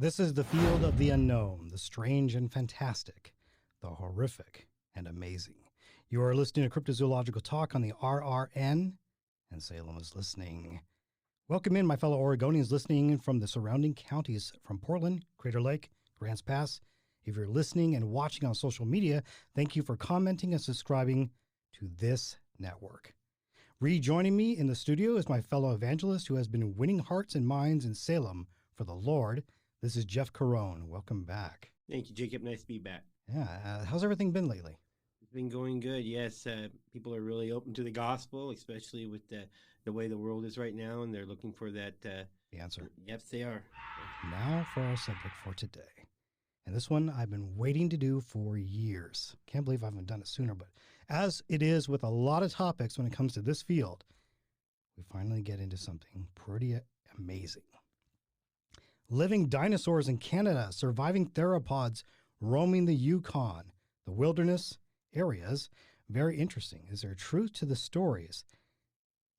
This is the field of the unknown, the strange and fantastic, the horrific and amazing. You are listening to Cryptozoological Talk on the RRN, and Salem is listening. Welcome in, my fellow Oregonians listening from the surrounding counties from Portland, Crater Lake, Grants Pass. If you're listening and watching on social media, thank you for commenting and subscribing to this network. Rejoining me in the studio is my fellow evangelist who has been winning hearts and minds in Salem for the Lord. This is Jeff Carone. Welcome back. Thank you, Jacob. Nice to be back. Yeah. How's everything been lately? It's been going good. Yes, people are really open to the gospel, especially with the way the world is right now, and they're looking for that. The answer. Yes, they are. Now for our subject for today. And this one I've been waiting to do for years. Can't believe I haven't done it sooner, but as it is with a lot of topics when it comes to this field, we finally get into something pretty amazing. Living dinosaurs in Canada, surviving theropods roaming the Yukon, the wilderness areas. Very interesting. Is there truth to the stories?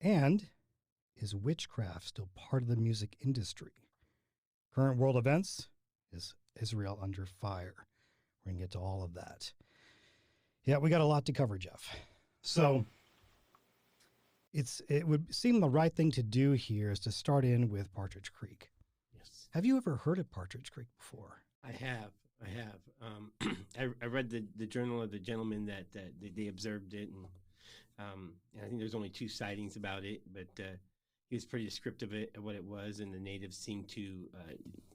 And is witchcraft still part of the music industry? Current world events. Is Israel under fire? We're going to get to all of that. Yeah, we got a lot to cover, Jeff. So it would seem the right thing to do here is to start in with Partridge Creek. Yes. Have you ever heard of Partridge Creek before? I have. I read the journal of the gentleman that they observed it, and I think there's only 2 sightings about it, but he was pretty descriptive of what it was, and the natives seemed to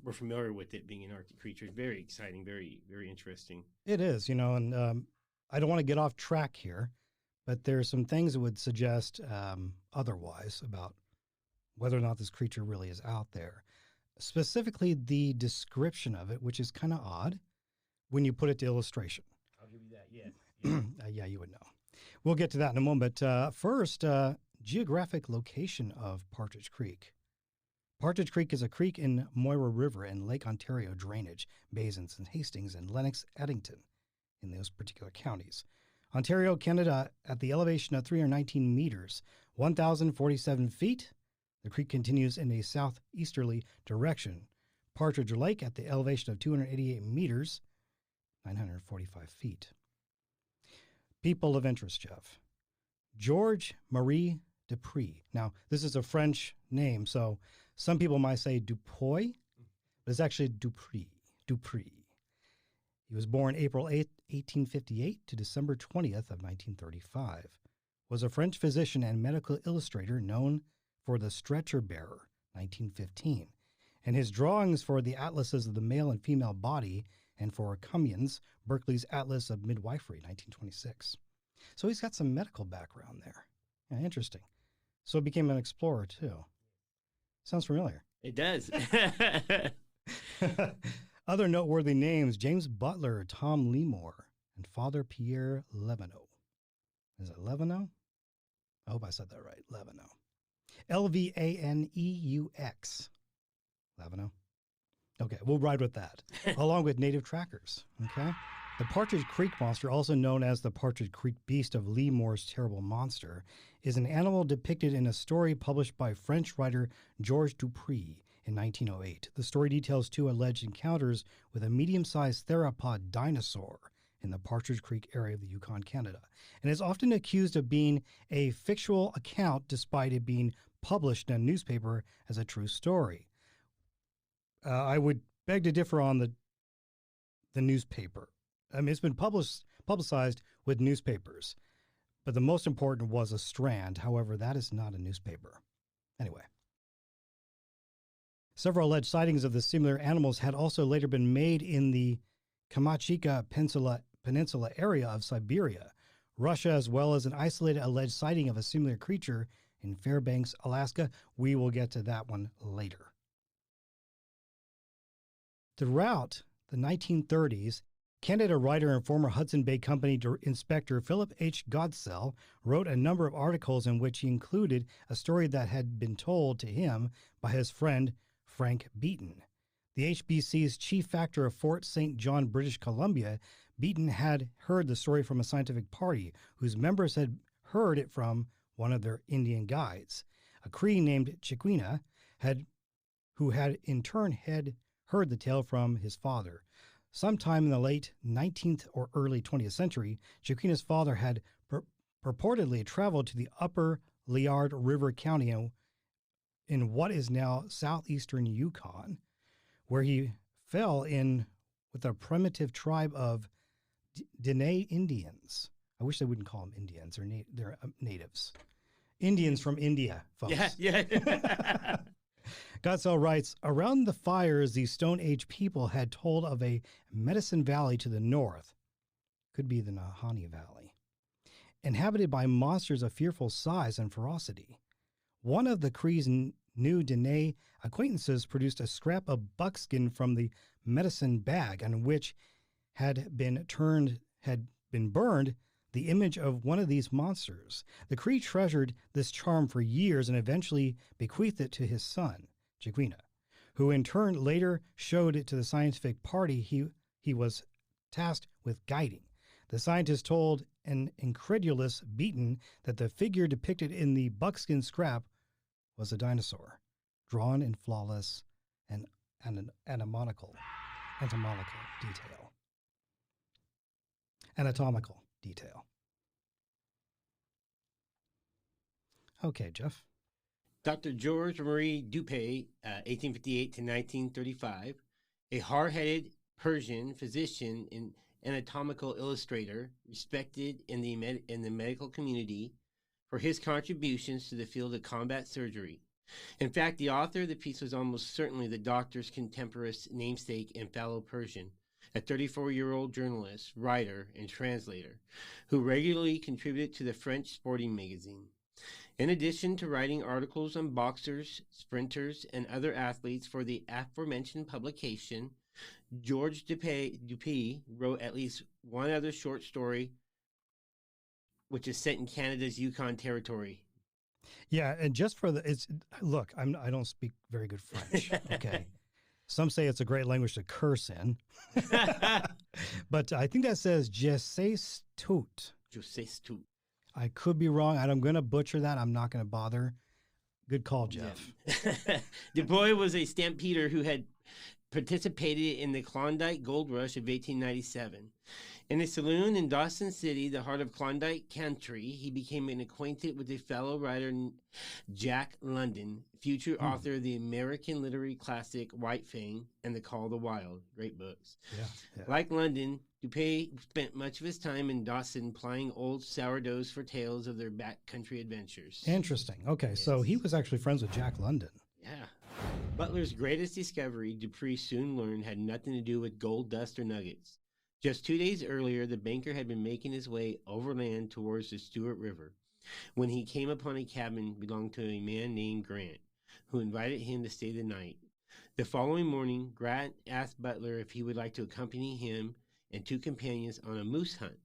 were familiar with it being an Arctic creature. Very exciting, very, very interesting. It is, and I don't want to get off track here, but there's some things that would suggest otherwise about whether or not this creature really is out there. Specifically, the description of it, which is kind of odd when you put it to illustration. I'll give you that, yes. Yeah, you would know. We'll get to that in a moment. First, geographic location of Partridge Creek. Partridge Creek is a creek in Moira River and Lake Ontario drainage basins in Hastings and Lennox-Addington in those particular counties. Ontario, Canada, at the elevation of 319 meters, 1,047 feet. The creek continues in a southeasterly direction. Partridge Lake at the elevation of 288 meters, 945 feet. People of interest, Jeff. George Marie Dupuy. Now, this is a French name, so some people might say Dupuy, but it's actually Dupuy. He was born April 8, 1858 to December 20th of 1935. Was a French physician and medical illustrator known for The Stretcher Bearer, 1915, and his drawings for the atlases of the male and female body, and for Cummion's Berkeley's Atlas of Midwifery, 1926. So he's got some medical background there. Yeah, interesting. So he became an explorer, too. Sounds familiar. It does. Other noteworthy names, James Butler, Tom Leemoore, and Father Pierre Leveneux. Is it Leveneux? I hope I said that right, Leveneux. Lvaneux. Leveneux. Okay, we'll ride with that, along with native trackers, okay? The Partridge Creek monster, also known as the Partridge Creek beast of Leemoore's Terrible Monster, is an animal depicted in a story published by French writer Georges Dupuy in 1908. The story details 2 alleged encounters with a medium-sized theropod dinosaur in the Partridge Creek area of the Yukon, Canada, and is often accused of being a fictional account despite it being published in a newspaper as a true story. I would beg to differ on the newspaper. I mean, it's been publicized with newspapers, but the most important was a Strand. However, that is not a newspaper. Anyway. Several alleged sightings of the similar animals had also later been made in the Kamchatka Peninsula area of Siberia, Russia, as well as an isolated alleged sighting of a similar creature in Fairbanks, Alaska. We will get to that one later. Throughout the 1930s, Canada writer and former Hudson Bay Company inspector Philip H. Godsell wrote a number of articles in which he included a story that had been told to him by his friend Frank Beaton. The HBC's chief factor of Fort St. John, British Columbia, Beaton had heard the story from a scientific party whose members had heard it from one of their Indian guides, a Cree named Chiquina, who had in turn heard the tale from his father. Sometime in the late 19th or early 20th century, Jaquina's father had purportedly traveled to the upper Liard River County in what is now southeastern Yukon, where he fell in with a primitive tribe of Dene Indians. I wish they wouldn't call them Indians. They're natives. Indians from India, folks. Yeah. Gottsell writes, around the fires, these Stone Age people had told of a Medicine Valley to the north. Could be the Nahanni Valley. Inhabited by monsters of fearful size and ferocity. One of the Cree's new Dene acquaintances produced a scrap of buckskin from the medicine bag on which had been burned the image of one of these monsters. The Cree treasured this charm for years and eventually bequeathed it to his son, Jaquina, who in turn later showed it to the scientific party he was tasked with guiding. The scientist told an incredulous Beaton that the figure depicted in the buckskin scrap was a dinosaur, drawn in flawless and anatomical detail. Anatomical detail. Okay, Jeff. Dr. George Marie Dupay, 1858 to 1935, a hard-headed Persian physician and anatomical illustrator, respected in the medical community for his contributions to the field of combat surgery. In fact, the author of the piece was almost certainly the doctor's contemporaneous namesake and fellow Persian, a 34-year-old journalist, writer, and translator, who regularly contributed to the French sporting magazine. In addition to writing articles on boxers, sprinters, and other athletes for the aforementioned publication, George Dupay wrote at least one other short story, which is set in Canada's Yukon territory. Yeah, and just for look, I don't speak very good French. Okay, some say it's a great language to curse in, but I think that says "je sais tout." Je sais tout. I could be wrong. I'm going to butcher that. I'm not going to bother. Good call, Jeff. Yeah. Dupay was a stampeder who had participated in the Klondike Gold Rush of 1897. In a saloon in Dawson City, the heart of Klondike country, he became acquainted with a fellow writer, Jack London, future author of the American literary classic White Fang and The Call of the Wild. Great books. Yeah. Like London, Dupay spent much of his time in Dawson plying old sourdoughs for tales of their backcountry adventures. Interesting. Okay, yes. So he was actually friends with Jack London. Yeah. Butler's greatest discovery, Dupree soon learned, had nothing to do with gold dust or nuggets. Just 2 days earlier, the banker had been making his way overland towards the Stewart River when he came upon a cabin belonging to a man named Grant, who invited him to stay the night. The following morning, Grant asked Butler if he would like to accompany him and two companions on a moose hunt.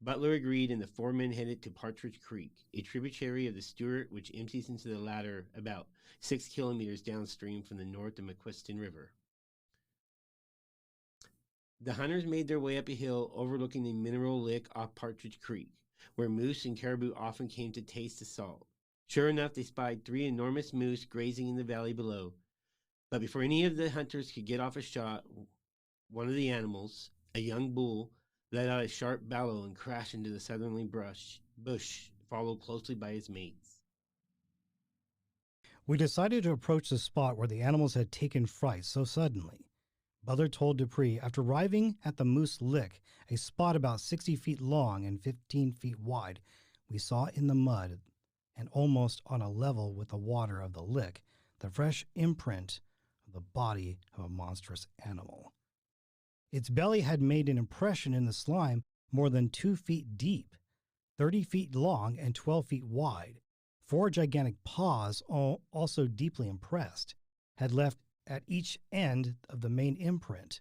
Butler agreed, and the four men headed to Partridge Creek, a tributary of the Stewart which empties into the latter about 6 kilometers downstream from the north of McQuestion River. The hunters made their way up a hill overlooking the mineral lick off Partridge Creek, where moose and caribou often came to taste the salt. Sure enough, they spied 3 enormous moose grazing in the valley below. But before any of the hunters could get off a shot, one of the animals, a young bull, let out a sharp bellow and crashed into the southerly bush, followed closely by his mates. We decided to approach the spot where the animals had taken fright so suddenly. Butler told Dupree, after arriving at the Moose Lick, a spot about 60 feet long and 15 feet wide, we saw in the mud and almost on a level with the water of the lick, the fresh imprint of the body of a monstrous animal. Its belly had made an impression in the slime more than 2 feet deep, 30 feet long and 12 feet wide. 4 gigantic paws, also deeply impressed, had left at each end of the main imprint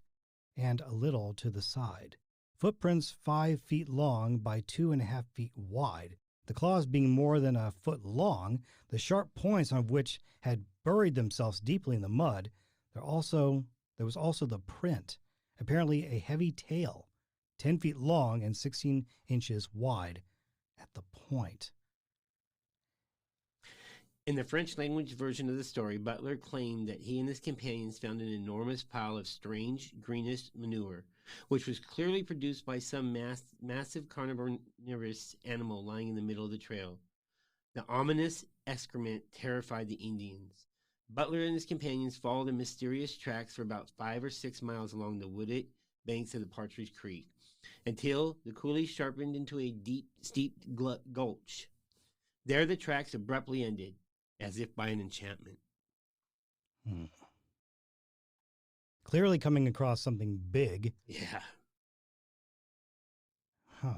and a little to the side. Footprints 5 feet long by 2.5 feet wide, the claws being more than a foot long, the sharp points of which had buried themselves deeply in the mud. There was also the print, apparently a heavy tail, 10 feet long and 16 inches wide at the point. In the French language version of the story, Butler claimed that he and his companions found an enormous pile of strange greenish manure, which was clearly produced by some massive carnivorous animal lying in the middle of the trail. The ominous excrement terrified the Indians. Butler and his companions followed the mysterious tracks for about 5 or 6 miles along the wooded banks of the Partridge Creek, until the coulee sharpened into a deep, steep gulch. There the tracks abruptly ended, as if by an enchantment. Clearly coming across something big. Yeah. Huh.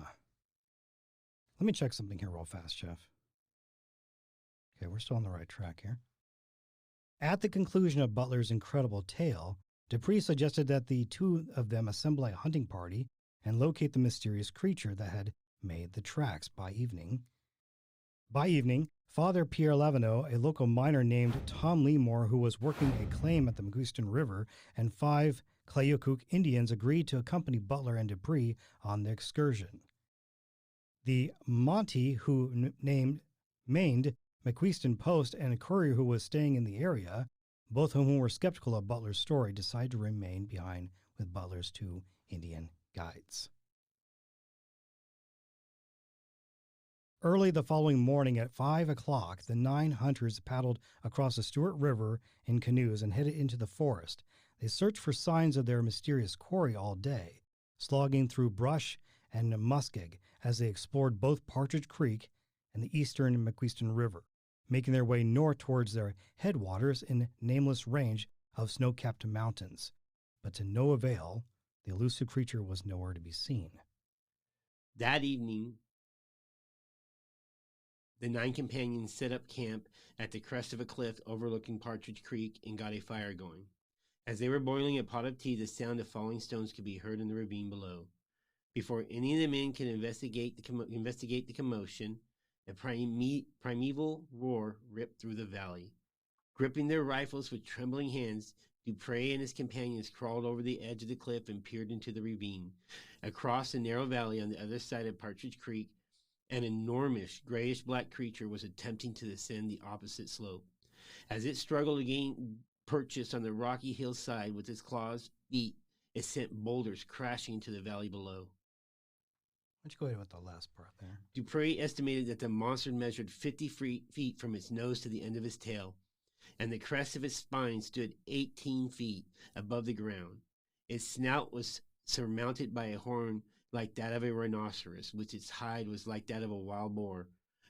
Let me check something here real fast, Jeff. Okay, we're still on the right track here. At the conclusion of Butler's incredible tale, Dupree suggested that the two of them assemble a hunting party and locate the mysterious creature that had made the tracks. By evening, Father Pierre Laveneau, a local miner named Tom Leemoore, who was working a claim at the McQuestion River, and 5 Clayoquot Indians agreed to accompany Butler and Dupree on the excursion. The Monty, who mained McQuestion Post, and a courier who was staying in the area, both of whom were skeptical of Butler's story, decided to remain behind with Butler's 2 Indian guides. Early the following morning at 5 o'clock, the 9 hunters paddled across the Stewart River in canoes and headed into the forest. They searched for signs of their mysterious quarry all day, slogging through brush and muskeg as they explored both Partridge Creek and the eastern McQuestion River, making their way north towards their headwaters in nameless range of snow-capped mountains. But to no avail, the elusive creature was nowhere to be seen. That evening, the 9 companions set up camp at the crest of a cliff overlooking Partridge Creek and got a fire going. As they were boiling a pot of tea, the sound of falling stones could be heard in the ravine below. Before any of the men could investigate the commotion, a primeval roar ripped through the valley. Gripping their rifles with trembling hands, Dupree and his companions crawled over the edge of the cliff and peered into the ravine. Across the narrow valley on the other side of Partridge Creek, an enormous grayish-black creature was attempting to descend the opposite slope. As it struggled to gain purchase on the rocky hillside with its claws feet, it sent boulders crashing into the valley below. Why don't you go ahead with the last part there? Dupree estimated that the monster measured 50 feet from its nose to the end of its tail, and the crest of its spine stood 18 feet above the ground. Its snout was surmounted by a horn like that of a rhinoceros, which its hide was like that of a wild boar,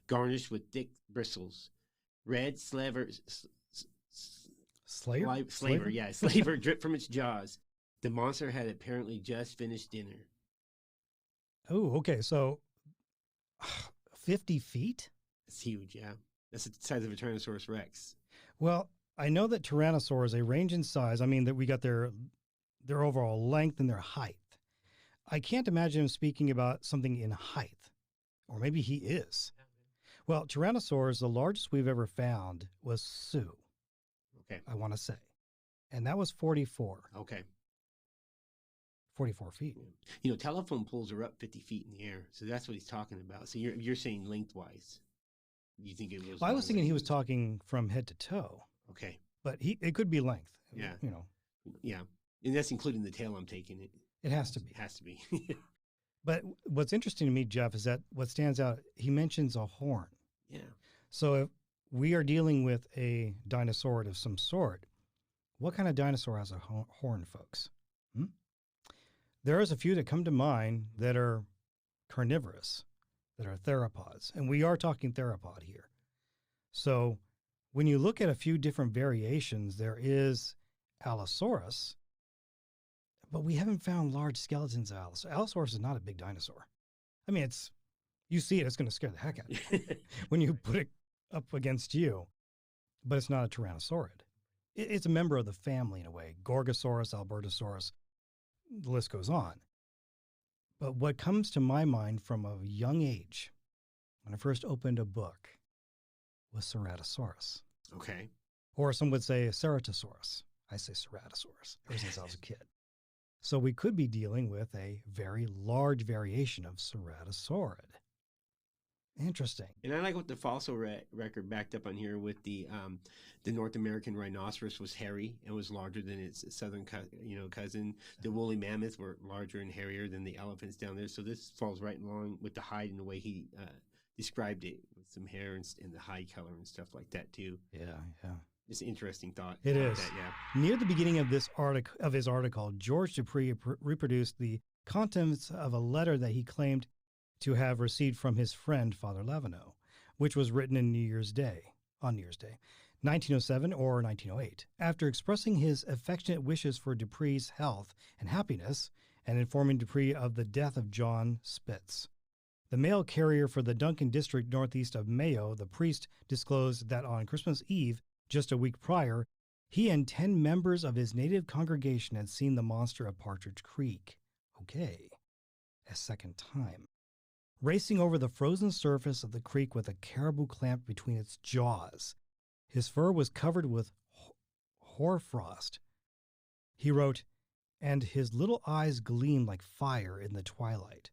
garnished with thick bristles. Red slaver dripped from its jaws. The monster had apparently just finished dinner. Oh, okay. So 50 feet? It's huge, yeah. That's the size of a Tyrannosaurus Rex. Well, I know that Tyrannosaurs, they range in size. I mean, that we got their overall length and their height. I can't imagine him speaking about something in height, or maybe he is. Well, Tyrannosaurs, the largest we've ever found was Sioux. Okay. I want to say. And that was 44. Okay. 44 feet. You know, telephone poles are up 50 feet in the air, so that's what he's talking about. So you're saying lengthwise. You think it was? Well, I was thinking he was talking from head to toe. Okay. But it could be length. Yeah. You know. Yeah. And that's including the tail, I'm taking it. It has to be. It has to be. But what's interesting to me, Jeff, is that what stands out, he mentions a horn. Yeah. So if we are dealing with a dinosaur of some sort, what kind of dinosaur has a horn, folks? There is a few that come to mind that are carnivorous, that are theropods. And we are talking theropod here. So when you look at a few different variations, there is Allosaurus, but we haven't found large skeletons of Allosaurus. Allosaurus is not a big dinosaur. I mean, you see it, it's going to scare the heck out of you when you put it up against you, but it's not a Tyrannosaurid. It's a member of the family in a way. Gorgosaurus, Albertosaurus, the list goes on. But what comes to my mind from a young age, when I first opened a book, was Ceratosaurus. Okay. Or some would say Ceratosaurus. I say Ceratosaurus ever since I was a kid. So we could be dealing with a very large variation of Ceratosaurid. Interesting. And I like what the fossil record backed up on here with the North American rhinoceros was hairy and was larger than its southern cousin. The woolly mammoths were larger and hairier than the elephants down there. So this falls right along with the hide and the way he described it, with some hair and the hide color and stuff like that too. Yeah. It's an interesting thought. It is. That, yeah. Near the beginning of his article, George Dupree reproduced the contents of a letter that he claimed to have received from his friend Father Leavenworth, which was written on New Year's Day, 1907 or 1908. After expressing his affectionate wishes for Dupree's health and happiness, and informing Dupree of the death of John Spitz, the mail carrier for the Duncan district northeast of Mayo, the priest disclosed that on Christmas Eve, just a week prior, he and 10 members of his native congregation had seen the monster of Partridge Creek. Okay, a second time. Racing over the frozen surface of the creek with a caribou clamped between its jaws. His fur was covered with hoarfrost. He wrote, and his little eyes gleamed like fire in the twilight.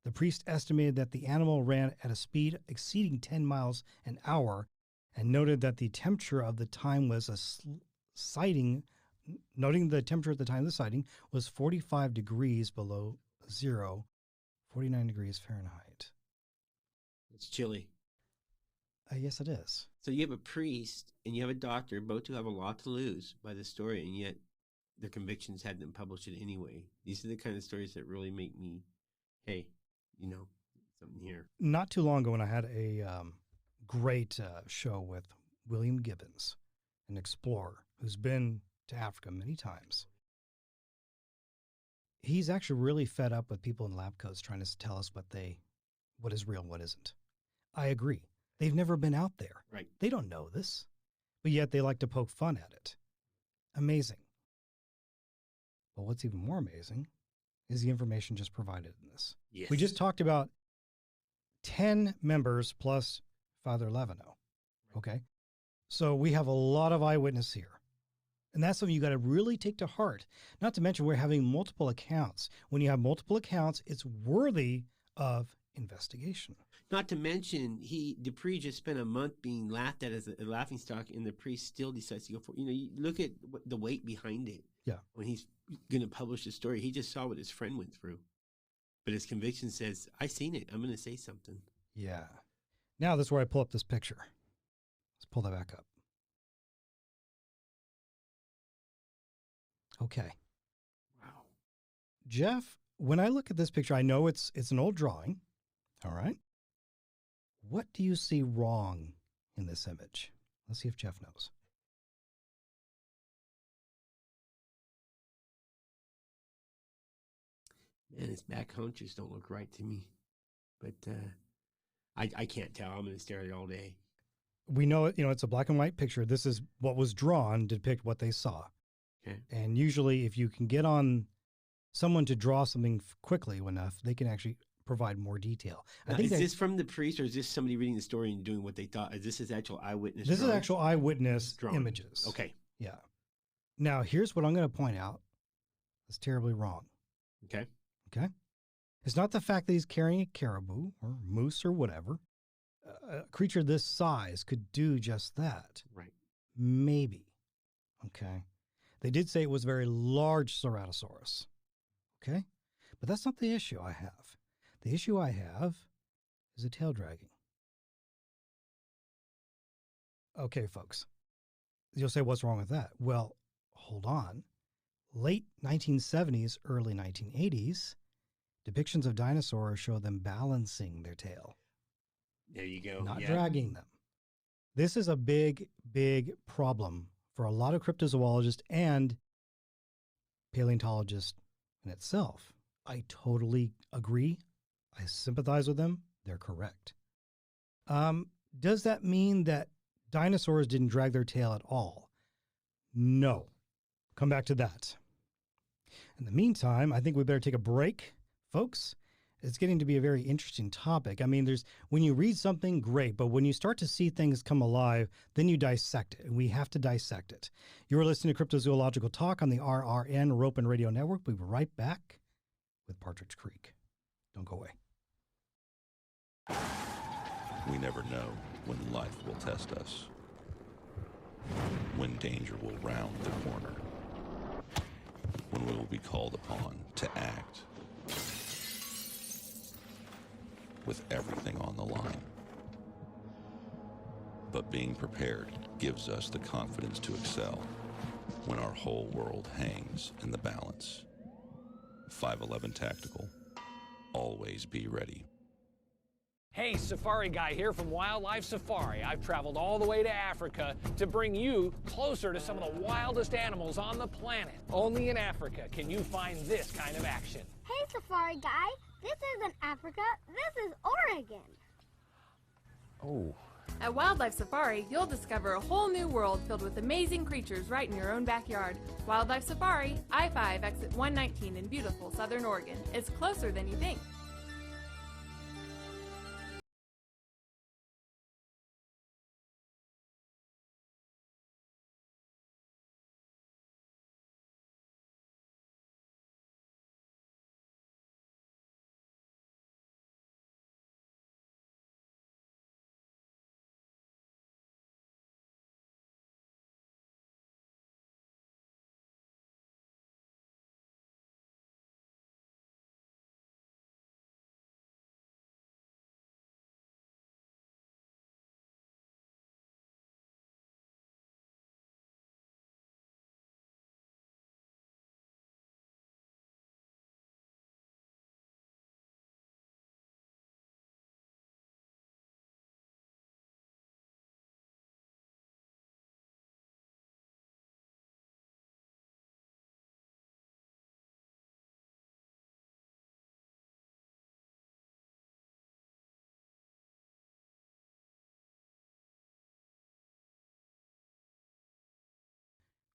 The priest estimated that the animal ran at a speed exceeding 10 miles an hour and noted that the temperature of the time was noting the temperature at the time of the sighting was 45 degrees below zero, 49 degrees Fahrenheit. It's chilly. Yes, it is. So you have a priest and you have a doctor, both who have a lot to lose by the story, and yet their convictions had them publish it anyway. These are the kind of stories that really make me, hey, something here. Not too long ago when I had a great show with William Gibbons, an explorer who's been to Africa many times. He's actually really fed up with people in lab coats trying to tell us what is real and what isn't. I agree. They've never been out there. Right. They don't know this, but yet they like to poke fun at it. Amazing. But what's even more amazing is the information just provided in this. Yes. We just talked about 10 members plus Father Leavenworth. Okay. So we have a lot of eyewitness here. And that's something you got to really take to heart. Not to mention we're having multiple accounts. When you have multiple accounts, it's worthy of investigation. Not to mention, Dupree just spent a month being laughed at as a laughingstock, and the priest still decides to go for it. You look at the weight behind it. Yeah. When he's going to publish the story, he just saw what his friend went through. But his conviction says, I seen it. I'm going to say something. Yeah. Now that's where I pull up this picture. Let's pull that back up. Okay. Wow. Jeff, when I look at this picture, I know it's an old drawing. All right. What do you see wrong in this image? Let's see if Jeff knows. Man, his back hunches don't look right to me. But I can't tell. I'm going to stare at it all day. We know it, it's a black and white picture. This is what was drawn to depict what they saw. Okay. And usually if you can get on someone to draw something quickly enough, they can actually provide more detail. Now, is this from the priest, or is this somebody reading the story and doing what they thought? Is this his actual eyewitness? This is actual eyewitness drawing. Images. Okay. Yeah. Now, here's what I'm going to point out. It's terribly wrong. Okay. Okay. It's not the fact that he's carrying a caribou or moose or whatever. A creature this size could do just that. Right. Maybe. Okay. They did say it was a very large Ceratosaurus. Okay. But that's not the issue I have. The issue I have is a tail dragging. Okay, folks. You'll say, what's wrong with that? Well, hold on. Late 1970s, early 1980s, depictions of dinosaurs show them balancing their tail. There you go. Not dragging them. This is a big, big problem for a lot of cryptozoologists and paleontologists in itself. I totally agree. I sympathize with them. They're correct. Does that mean that dinosaurs didn't drag their tail at all? No. Come back to that. In the meantime, I think we better take a break, folks. It's getting to be a very interesting topic. I mean, when you read something, great, but when you start to see things come alive, then you dissect it, and we have to dissect it. You're listening to Cryptozoological Talk on the RRN Ropen Radio Network. We'll be right back with Partridge Creek. Don't go away. We never know when life will test us, when danger will round the corner, when we will be called upon to act with everything on the line. But being prepared gives us the confidence to excel when our whole world hangs in the balance. 511 Tactical. Always be ready. Hey, Safari Guy here from Wildlife Safari. I've traveled all the way to Africa to bring you closer to some of the wildest animals on the planet. Only in Africa can you find this kind of action. Hey, Safari Guy. This isn't Africa. This is Oregon. Oh. At Wildlife Safari, you'll discover a whole new world filled with amazing creatures right in your own backyard. Wildlife Safari, I-5, exit 119 in beautiful Southern Oregon. It's closer than you think.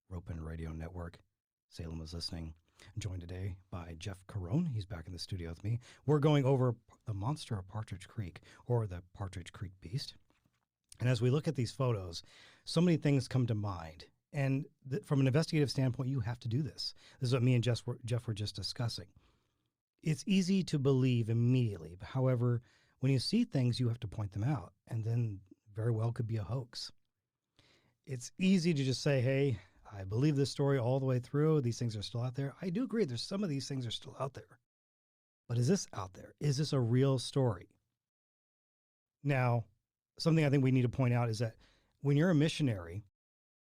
Ropen Radio Network. Salem is listening. I'm joined today by Jeff Carone. He's back in the studio with me. We're going over the monster of Partridge Creek, or the Partridge Creek beast. And as we look at these photos, so many things come to mind. And from an investigative standpoint, you have to do this. This is what me and Jeff were just discussing. It's easy to believe immediately. However, when you see things, you have to point them out. And then very well could be a hoax. It's easy to just say, hey, I believe this story all the way through. These things are still out there. I do agree. There's some of these things are still out there. But is this out there? Is this a real story? Now, something I think we need to point out is that when you're a missionary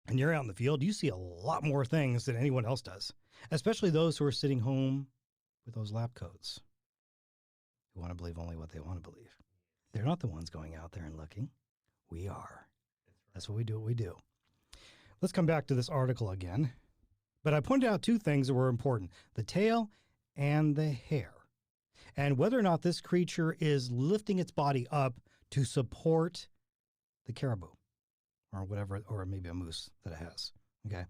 and you're out in the field, you see a lot more things than anyone else does, especially those who are sitting home with those lab coats, who want to believe only what they want to believe. They're not the ones going out there and looking. We are. That's what we do. Let's come back to this article again. But I pointed out two things that were important: the tail and the hair, and whether or not this creature is lifting its body up to support the caribou or whatever, or maybe a moose that it has. Okay.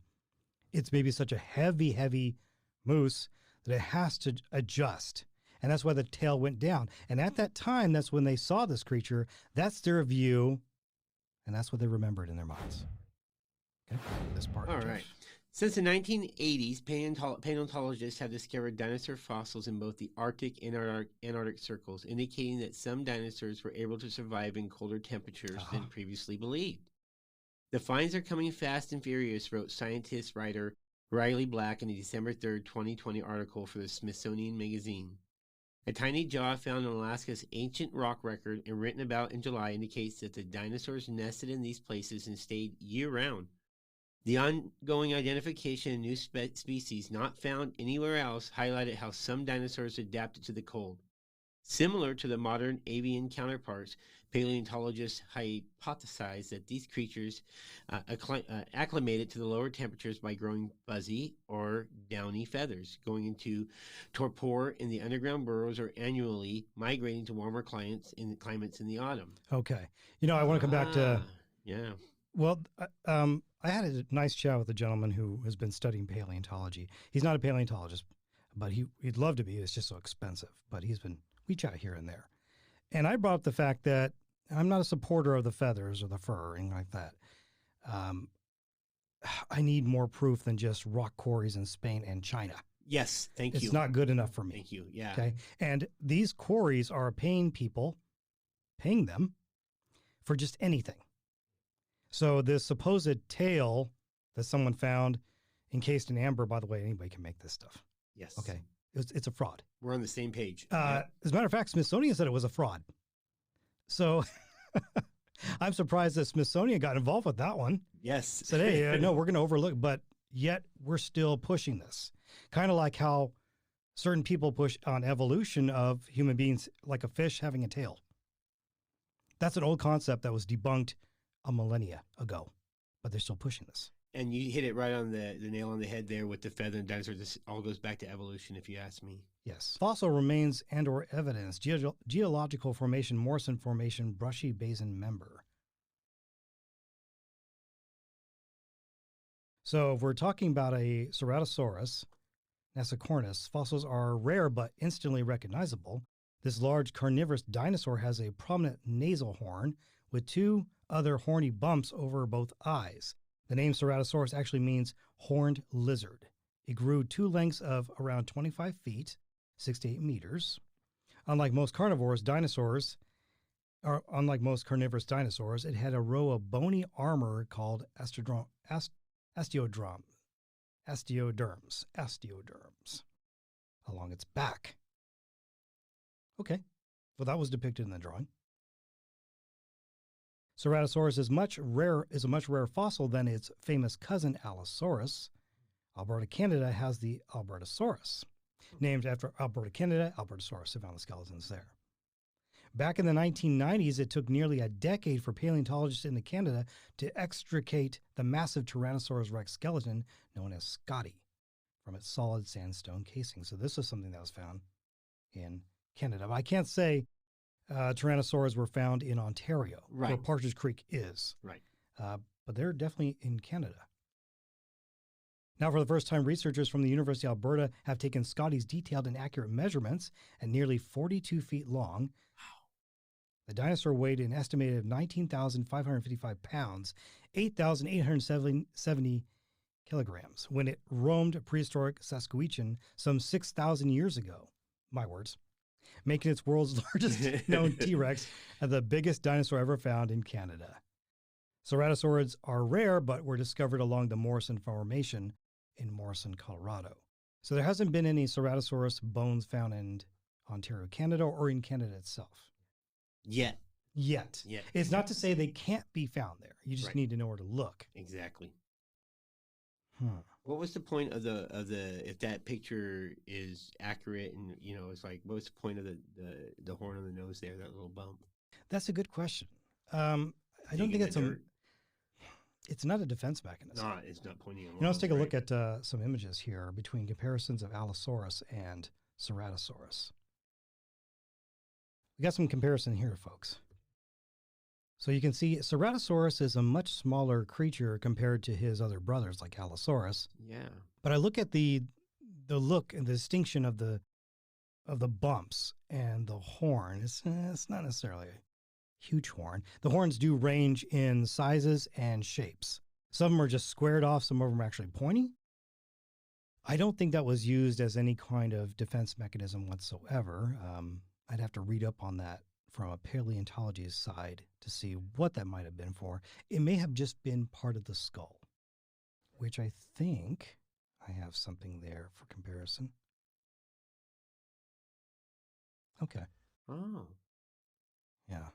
It's maybe such a heavy moose that it has to adjust. And that's why the tail went down. And at that time, that's when they saw this creature. That's their view. And that's what they remembered in their minds. Okay, this part. All right. Since the 1980s, paleontologists have discovered dinosaur fossils in both the Arctic and Antarctic circles, indicating that some dinosaurs were able to survive in colder temperatures than previously believed. The finds are coming fast and furious, wrote scientist writer Riley Black in a December 3rd, 2020 article for the Smithsonian Magazine. A tiny jaw found on Alaska's ancient rock record and written about in July indicates that the dinosaurs nested in these places and stayed year-round. The ongoing identification of new species not found anywhere else highlighted how some dinosaurs adapted to the cold. Similar to the modern avian counterparts, paleontologists hypothesize that these creatures acclimated to the lower temperatures by growing fuzzy or downy feathers, going into torpor in the underground burrows, or annually migrating to warmer climates in the autumn. Okay. I want to come back to... Yeah. Well, I had a nice chat with a gentleman who has been studying paleontology. He's not a paleontologist, but he'd love to be. It's just so expensive. But we chat here and there. And I brought up the fact that I'm not a supporter of the feathers or the fur or anything like that. I need more proof than just rock quarries in Spain and China. Yes, thank you. It's not good enough for me. Thank you, yeah. Okay, and these quarries are paying them for just anything. So this supposed tail that someone found encased in amber, by the way, anybody can make this stuff. Yes. Okay. It's a fraud. We're on the same page. As a matter of fact, Smithsonian said it was a fraud. So I'm surprised that Smithsonian got involved with that one. Yes. Said, hey, no, we're going to overlook, but yet we're still pushing this. Kind of like how certain people push on evolution of human beings, like a fish having a tail. That's an old concept that was debunked a millennia ago, but they're still pushing this. And you hit it right on the nail on the head there with the feather and dinosaur. This all goes back to evolution, if you ask me. Yes. Fossil remains and or evidence, geological formation, Morrison Formation, brushy basin member. So if we're talking about a Ceratosaurus, Nasicornis, fossils are rare but instantly recognizable. This large carnivorous dinosaur has a prominent nasal horn with two other horny bumps over both eyes. The name Ceratosaurus actually means horned lizard. It grew to lengths of around 25 feet, 6 to 8 meters. Unlike most carnivorous dinosaurs, it had a row of bony armor called osteoderms along its back. Okay, well that was depicted in the drawing. Ceratosaurus is a much rarer fossil than its famous cousin Allosaurus. Alberta, Canada has the Albertosaurus, named after Alberta, Canada, Albertosaurus. They found the skeletons there. Back in the 1990s, it took nearly a decade for paleontologists in Canada to extricate the massive Tyrannosaurus rex skeleton known as Scotty from its solid sandstone casing. So this is something that was found in Canada. But I can't say Tyrannosaurs were found in Ontario, right, where Partridge Creek is. Right. But they're definitely in Canada. Now, for the first time, researchers from the University of Alberta have taken Scotty's detailed and accurate measurements at nearly 42 feet long. Wow. The dinosaur weighed an estimated 19,555 pounds, 8,870 kilograms, when it roamed prehistoric Saskatchewan some 6,000 years ago. My words. Making its world's largest known T-Rex and the biggest dinosaur ever found in Canada. Ceratosaurs are rare, but were discovered along the Morrison Formation in Morrison, Colorado. So there hasn't been any Ceratosaurus bones found in Ontario, Canada, or in Canada itself. Yet. It's not to say they can't be found there. You just need to know where to look. Exactly. What was the point of the if that picture is accurate and it's like what's the point of the horn on the nose there, that little bump? That's a good question. I don't think it's not a defense mechanism. No, it's not pointing on. Let's take a look at some images here between comparisons of Allosaurus and Ceratosaurus. We got some comparison here, folks. So you can see Ceratosaurus is a much smaller creature compared to his other brothers like Allosaurus. Yeah. But I look at the look and the distinction of the bumps and the horn. It's not necessarily a huge horn. The horns do range in sizes and shapes. Some of them are just squared off. Some of them are actually pointy. I don't think that was used as any kind of defense mechanism whatsoever. I'd have to read up on that from a paleontology side to see what that might have been for. It may have just been part of the skull, which I think I have something there for comparison. Okay. Oh. Yeah.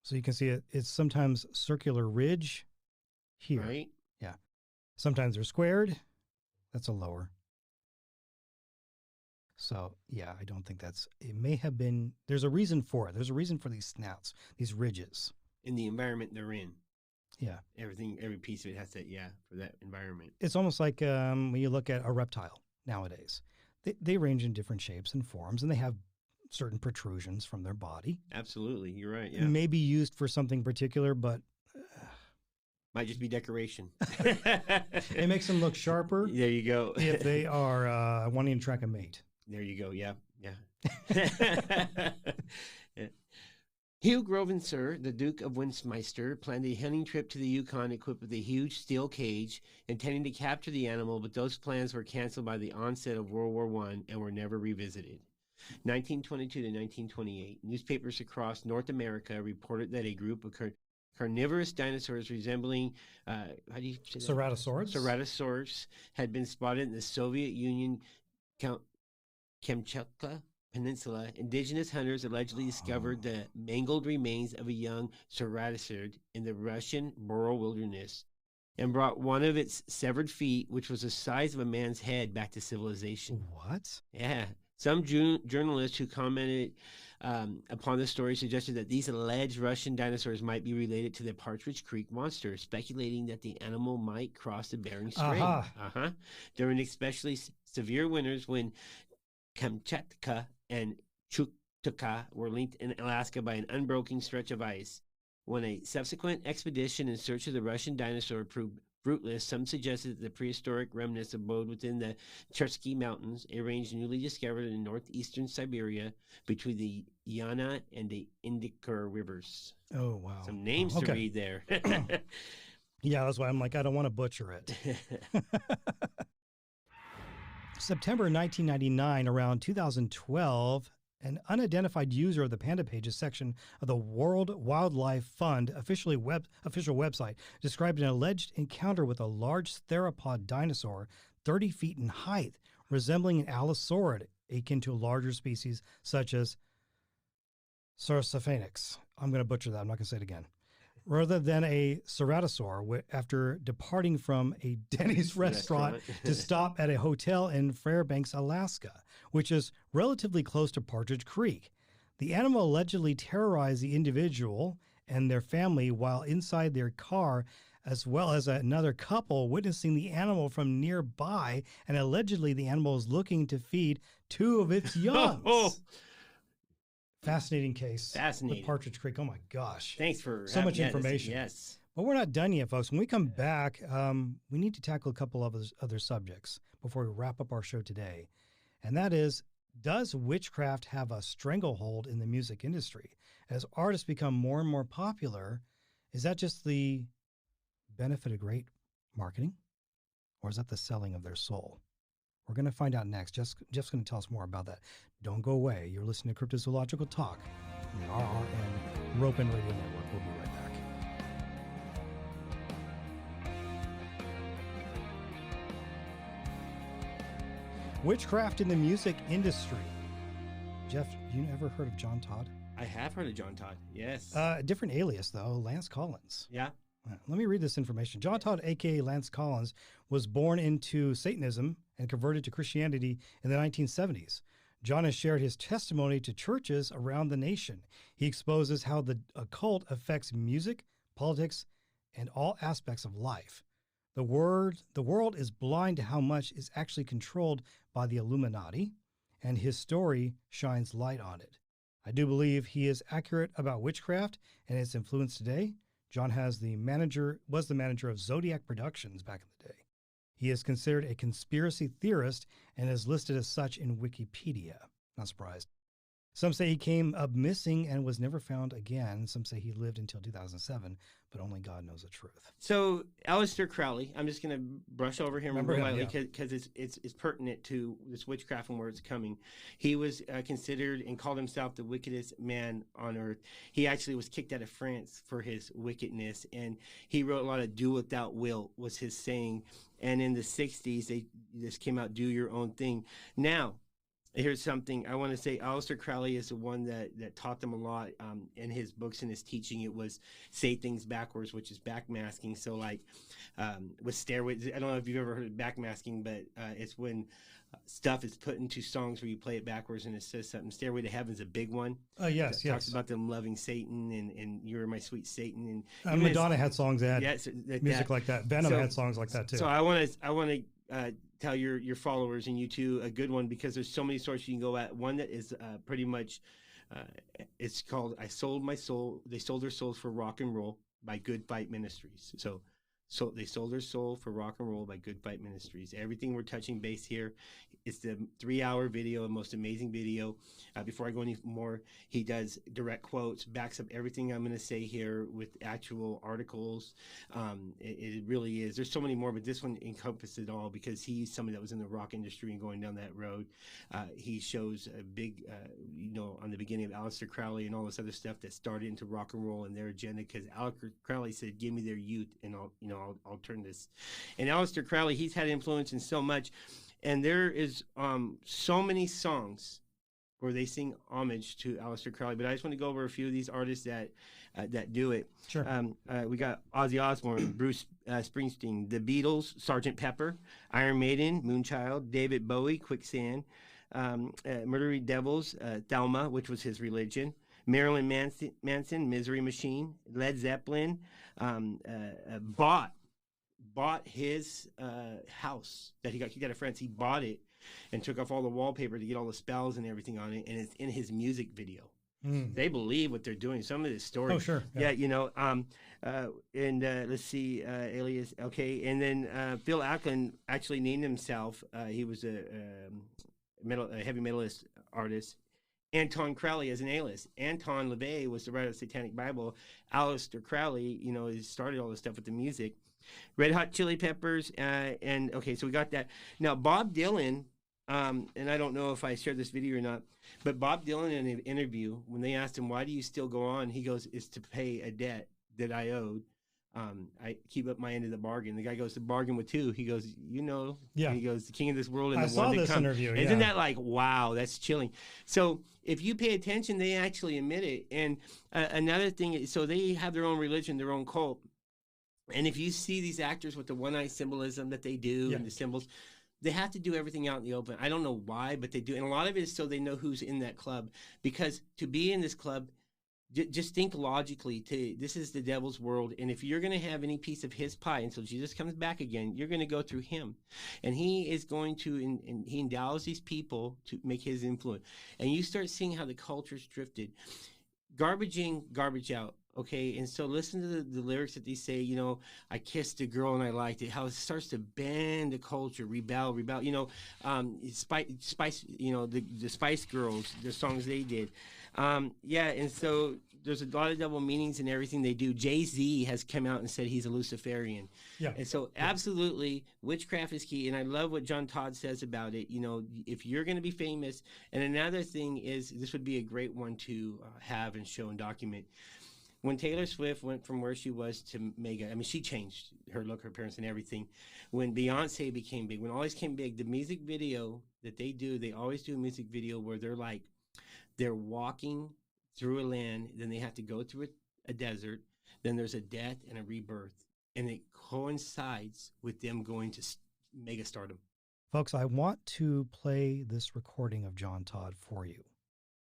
So you can see it's sometimes circular ridge here. Right. Yeah. Sometimes they're squared. That's a lower. So, yeah, I don't think it may have been, there's a reason for it. There's a reason for these snouts, these ridges. In the environment they're in. Yeah. Every piece of it has to, for that environment. It's almost like when you look at a reptile nowadays. They range in different shapes and forms, and they have certain protrusions from their body. Absolutely, you're right, yeah. It may be used for something particular, but... might just be decoration. It makes them look sharper. There you go. If they are wanting to track a mate. There you go. Yeah. Hugh Grosvenor, the Duke of Westminster, planned a hunting trip to the Yukon equipped with a huge steel cage, intending to capture the animal, but those plans were canceled by the onset of World War I and were never revisited. 1922 to 1928. Newspapers across North America reported that a group of carnivorous dinosaurs resembling, how do you say that? Ceratosaurus had been spotted in the Soviet Union Kamchatka Peninsula. Indigenous hunters allegedly discovered the mangled remains of a young ceratosaur in the Russian Boral wilderness and brought one of its severed feet, which was the size of a man's head, back to civilization. What? Yeah. Some journalists who commented upon the story suggested that these alleged Russian dinosaurs might be related to the Partridge Creek monster, speculating that the animal might cross the Bering Strait during especially severe winters when Kamchatka and Chukotka were linked in Alaska by an unbroken stretch of ice. When a subsequent expedition in search of the Russian dinosaur proved fruitless, some suggested that the prehistoric remnants abode within the Chersky Mountains, a range newly discovered in northeastern Siberia between the Yana and the Indikar rivers. Oh, wow. Some names to read there. Yeah, that's why I'm like, I don't want to butcher it. September 1999, around 2012, an unidentified user of the Panda Pages section of the World Wildlife Fund official website described an alleged encounter with a large theropod dinosaur 30 feet in height, resembling an allosauride, akin to larger species such as Ceratosaurus. I'm going to butcher that. I'm not going to say it again. Rather than a ceratosaur, after departing from a Denny's restaurant to stop at a hotel in Fairbanks, Alaska, which is relatively close to Partridge Creek. The animal allegedly terrorized the individual and their family while inside their car, as well as another couple witnessing the animal from nearby, and allegedly the animal is looking to feed two of its young. Fascinating case. Fascinating. With Partridge Creek. Oh my gosh. Thanks for so much information. Yes. But we're not done yet, folks. When we come back, we need to tackle a couple of other subjects before we wrap up our show today. And that is, does witchcraft have a stranglehold in the music industry? As artists become more and more popular, is that just the benefit of great marketing? Or is that the selling of their soul? We're going to find out next. Jeff's going to tell us more about that. Don't go away. You're listening to Cryptozoological Talk on the RRN Ropen Radio Network. We'll be right back. Witchcraft in the music industry. Jeff, you ever heard of John Todd? I have heard of John Todd, yes. Different alias, though, Lance Collins. Yeah. Let me read this information. John Todd, a.k.a. Lance Collins, was born into Satanism and converted to Christianity in the 1970s. John has shared his testimony to churches around the nation. He exposes how the occult affects music, politics, and all aspects of life. The world is blind to how much is actually controlled by the Illuminati, and his story shines light on it. I do believe he is accurate about witchcraft and its influence today. John was the manager of Zodiac Productions back in the day. He is considered a conspiracy theorist and is listed as such in Wikipedia. Not surprised. Some say he came up missing and was never found again. Some say he lived until 2007, but only God knows the truth. So, Aleister Crowley, I'm just going to brush over him lightly because it's pertinent to this witchcraft and where it's coming. He was considered and called himself the wickedest man on earth. He actually was kicked out of France for his wickedness, and he wrote a lot of "do without will" was his saying. And in the 60s, this came out, "do your own thing." Now, here's something I want to say. Aleister Crowley is the one that taught them a lot in his books and his teaching. It was say things backwards, which is backmasking. So like with Stairway, I don't know if you've ever heard of backmasking, but it's when stuff is put into songs where you play it backwards and it says something. Stairway to Heaven's a big one. Yes. Talks about them loving Satan and "You're my sweet Satan." And Madonna had songs that had music like that. Venom had songs like that too. So I want to tell your followers and you too a good one, because there's so many sources you can go at. One that is pretty much it's called "I Sold My Soul." They sold their souls for rock and roll by Good Fight Ministries. So So they sold their soul for rock and roll by Good Fight Ministries. Everything we're touching base here is the 3-hour video, the most amazing video. Before I go any more, he does direct quotes, backs up everything I'm going to say here with actual articles. It really is. There's so many more, but this one encompasses it all because he's somebody that was in the rock industry and going down that road. He shows a big, on the beginning of Aleister Crowley and all this other stuff that started into rock and roll and their agenda, because Aleister Crowley said, "Give me their youth, and I'll turn this." And Aleister Crowley, he's had influence in so much, and there is so many songs where they sing homage to Aleister Crowley. But I just want to go over a few of these artists that do it. Sure. We got Ozzy Osbourne, Bruce Springsteen, The Beatles, Sgt. Pepper, Iron Maiden, Moonchild, David Bowie, Quicksand, Murdery Devils, Thelma, which was his religion, Marilyn Manson, Misery Machine, Led Zeppelin, bought his house that he got kicked out of France. He bought it and took off all the wallpaper to get all the spells and everything on it, and it's in his music video. They believe what they're doing. Some of this story. Oh, sure. Yeah, let's see, Alias. Okay, and then Phil Acklin actually named himself. He was a heavy metalist artist. Anton Crowley as an alias. Anton LaVey was the writer of the Satanic Bible. Aleister Crowley, he started all this stuff with the music. Red Hot Chili Peppers, and okay, so we got that. Now, Bob Dylan, and I don't know if I shared this video or not, but Bob Dylan in an interview, when they asked him, "Why do you still go on?" he goes, "It's to pay a debt that I owed. I keep up my end of the bargain." The guy goes, "To bargain with who?" He goes, Yeah. And he goes, "The king of this world and I the saw one to this come." interview. Isn't Yeah. that like, wow, that's chilling. So if you pay attention, they actually admit it. And another thing, so they have their own religion, their own cult. And if you see these actors with the one-eye symbolism that they do and the symbols, they have to do everything out in the open. I don't know why, but they do. And a lot of it is so they know who's in that club. Because to be in this club, just think logically. This is the devil's world. And if you're going to have any piece of his pie until Jesus comes back again, you're going to go through him. And he is going to, and he endows these people to make his influence. And you start seeing how the culture's drifted. Garbage in, garbage out. Okay, and so listen to the lyrics that they say, I kissed a girl and I liked it, how it starts to bend the culture, rebel, Spice, the Spice Girls, the songs they did. And so there's a lot of double meanings in everything they do. Jay-Z has come out and said he's a Luciferian. Yeah. And so absolutely, witchcraft is key, and I love what John Todd says about it. If you're going to be famous, and another thing is, this would be a great one to have and show and document. When Taylor Swift went from where she was to mega, I mean, she changed her look, her appearance, and everything. When Beyonce became big, when all these came big, the music video that they do, they always do a music video where they're walking through a land, then they have to go through a desert, then there's a death and a rebirth, and it coincides with them going to mega stardom. Folks, I want to play this recording of John Todd for you.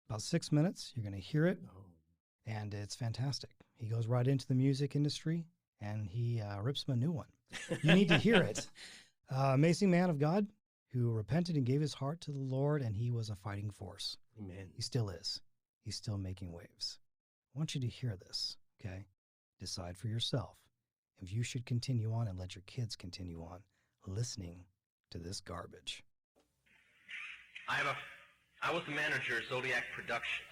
About 6 minutes, you're going to hear it. And it's fantastic. He goes right into the music industry, and he rips him a new one. You need to hear it. Amazing man of God who repented and gave his heart to the Lord, and he was a fighting force. Amen. He still is. He's still making waves. I want you to hear this, okay? Decide for yourself if you should continue on and let your kids continue on listening to this garbage. I was the manager of Zodiac Productions,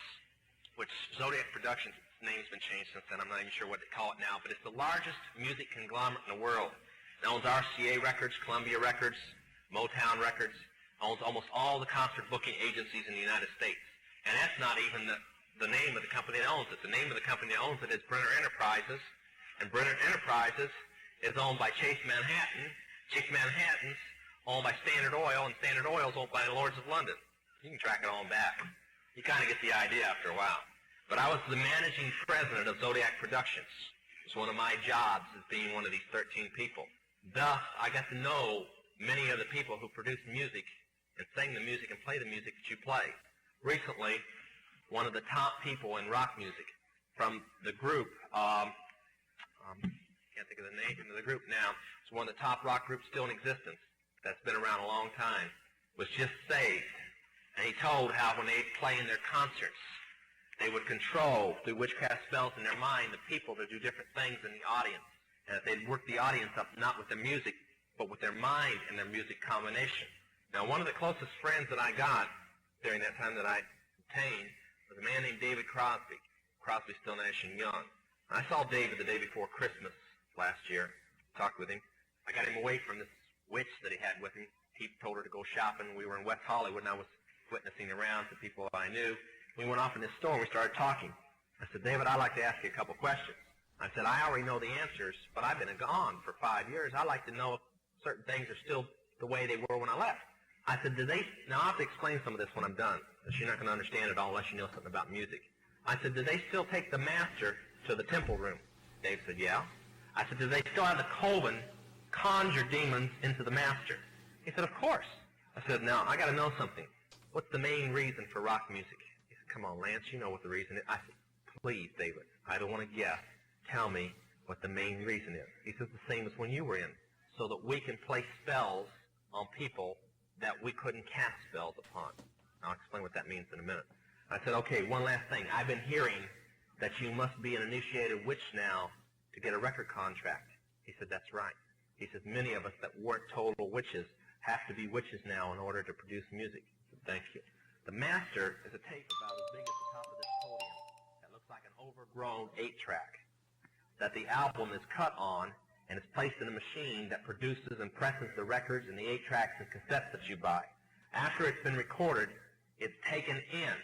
which Zodiac Productions, its name's been changed since then. I'm not even sure what to call it now, but it's the largest music conglomerate in the world. It owns RCA Records, Columbia Records, Motown Records, owns almost all the concert booking agencies in the United States. And that's not even the name of the company that owns it. The name of the company that owns it is Brenner Enterprises, and Brenner Enterprises is owned by Chase Manhattan. Chase Manhattan's owned by Standard Oil, and Standard Oil is owned by the Lords of London. You can track it on back. You kind of get the idea after a while. But I was the managing president of Zodiac Productions. It's one of my jobs as being one of these 13 people. Thus, I got to know many of the people who produce music and sing the music and play the music that you play. Recently, one of the top people in rock music from the group, can't think of the name of the group now, it's one of the top rock groups still in existence that's been around a long time, was just saved. And he told how when they'd play in their concerts, they would control, through witchcraft spells in their mind, the people to do different things in the audience. and that they'd work the audience up not with their music, but with their mind and their music combination. Now, one of the closest friends that I got during that time that I obtained was a man named David Crosby, Crosby, Still, Nash & Young. I saw David the day before Christmas last year, talked with him. I got him away from this witch that he had with him. He told her to go shopping. We were in West Hollywood, and I was witnessing around to people I knew. We went off in this store, and we started talking. I said, David, I'd like to ask you a couple questions. I said, I already know the answers, but I've been gone for 5 years. I'd like to know if certain things are still the way they were when I left. I said, now I'll have to explain some of this when I'm done, because you're not going to understand it all unless you know something about music. I said, do they still take the master to the temple room? Dave said, yeah. I said, do they still have the coven conjure demons into the master? He said, of course. I said, now, I got to know something. What's the main reason for rock music? He said, come on, Lance, you know what the reason is. I said, please, David, I don't want to guess. Tell me what the main reason is. He says, the same as when you were in, so that we can place spells on people that we couldn't cast spells upon. I'll explain what that means in a minute. I said, okay, one last thing. I've been hearing that you must be an initiated witch now to get a record contract. He said, that's right. He says, many of us that weren't total witches have to be witches now in order to produce music. I said, thank you. The master is a tape about as big as the top of this podium that looks like an overgrown 8-track that the album is cut on and is placed in a machine that produces and presses the records and the 8-tracks and cassettes that you buy. After it's been recorded, it's taken in.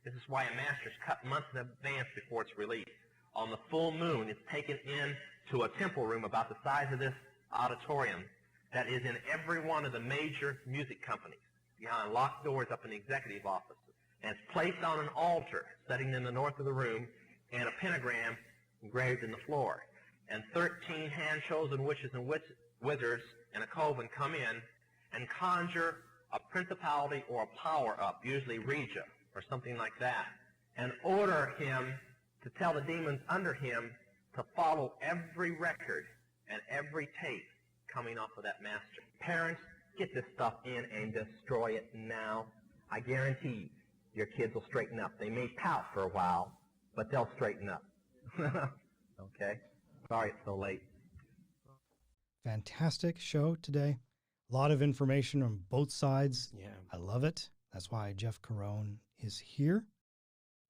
This is why a master's cut months in advance before it's released. On the full moon, it's taken in to a temple room about the size of this auditorium that is in every one of the major music companies, behind locked doors up in the executive offices. And it's placed on an altar sitting in the north of the room, and a pentagram engraved in the floor. And 13 hand-chosen witches and wizards in a coven come in and conjure a principality or a power up, usually Regia or something like that, and order him to tell the demons under him to follow every record and every tape coming off of that master. Parents, get this stuff in and destroy it now. I guarantee your kids will straighten up. They may pout for a while, but they'll straighten up. Okay? Sorry it's so late. Fantastic show today. A lot of information on both sides. Yeah. I love it. That's why Jeff Carone is here.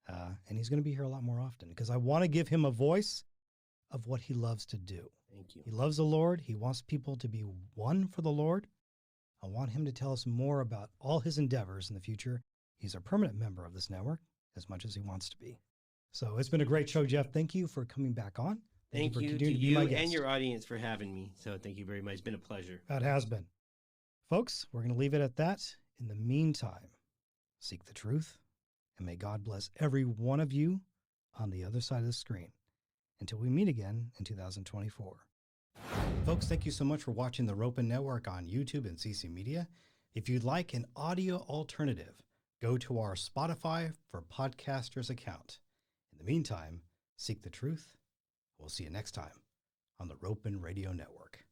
And he's going to be here a lot more often because I want to give him a voice of what he loves to do. Thank you. He loves the Lord. He wants people to be one for the Lord. I want him to tell us more about all his endeavors in the future. He's a permanent member of this network as much as he wants to be. So it's been a great show, Jeff. Thank you for coming back on. Thank you to you and your audience for having me. So thank you very much. It's been a pleasure. That has been. Folks, we're going to leave it at that. In the meantime, seek the truth, and may God bless every one of you on the other side of the screen. Until we meet again in 2024. Folks, thank you so much for watching the Ropen Network on YouTube and CC Media. If you'd like an audio alternative, go to our Spotify for Podcasters account. In the meantime, seek the truth. We'll see you next time on the Ropen Radio Network.